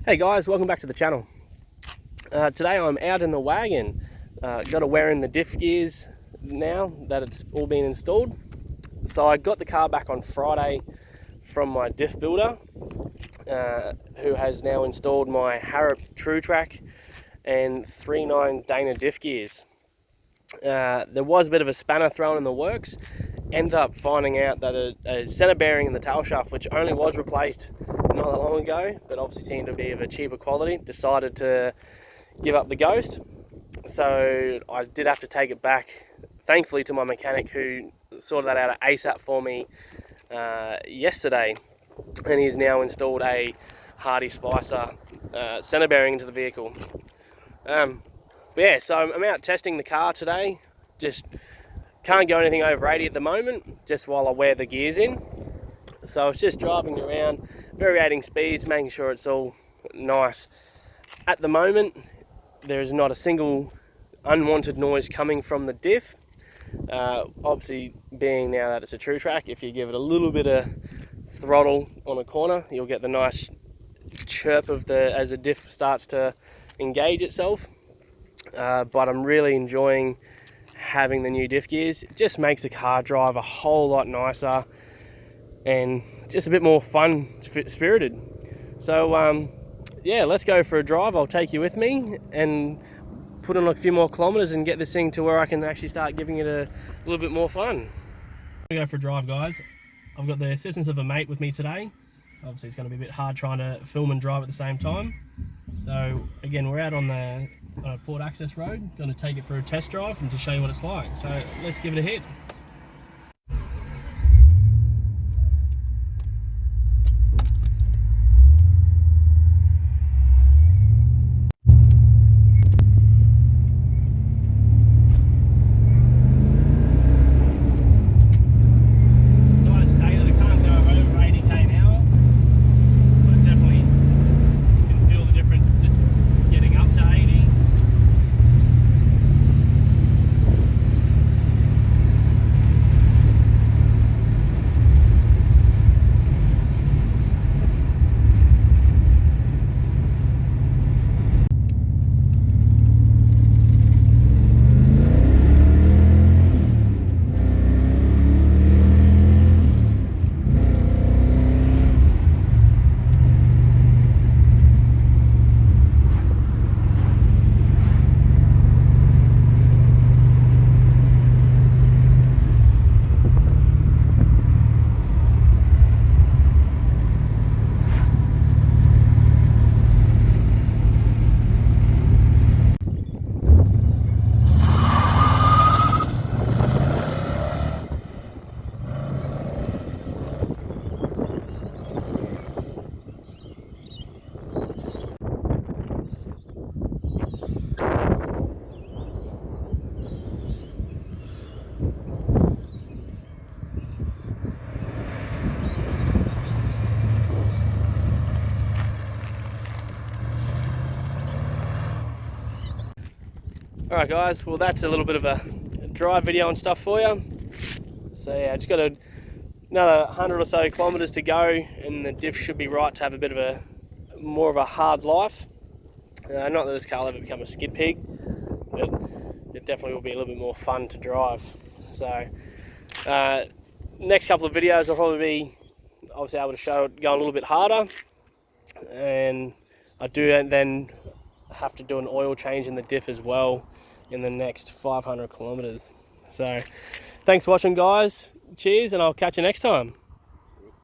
Hey guys, welcome back to the channel. Today I'm out in the wagon. Got to wear in the diff gears now that it's all been installed. So I got the car back on Friday from my diff builder, who has now installed my Harrop Trutrac and 3.9 Dana diff gears. There was a bit of a spanner thrown in the works. Ended up finding out that a center bearing in the tail shaft, which only was replaced not that long ago, but obviously seemed to be of a cheaper quality, decided to give up the ghost. So I did have to take it back, thankfully, to my mechanic, who sorted that out ASAP for me yesterday, and he's now installed a Hardy Spicer center bearing into the vehicle. Yeah, so I'm out testing the car today. Just can't go anything over 80 at the moment, just while I wear the gears in. So I was just driving around, variating speeds, making sure it's all nice. At the moment, there is not a single unwanted noise coming from the diff. Obviously, being now that it's a Trutrac, if you give it a little bit of throttle on a corner, you'll get the nice chirp of as the diff starts to engage itself. But I'm really enjoying having the new diff gears. It just makes the car drive a whole lot nicer and just a bit more fun spirited. So yeah, let's go for a drive. I'll take you with me and put in a few more kilometers and get this thing to where I can actually start giving it a little bit more fun. I'm gonna go for a drive, guys. I've got the assistance of a mate with me today. Obviously it's going to be a bit hard trying to film and drive at the same time. So again, we're out on a port access road, going to take it for a test drive and to show you what it's like. So let's give it a hit. Alright guys, well that's a little bit of a drive video and stuff for you. So yeah, just got another 100 or so kilometers to go and the diff should be right to have a bit of more of a hard life. Not that this car will ever become a skid pig, but it definitely will be a little bit more fun to drive. So next couple of videos I'll probably be obviously able to show it going a little bit harder, and I do then have to do an oil change in the diff as well in the next 500 kilometers. So thanks for watching, guys. Cheers, and I'll catch you next time.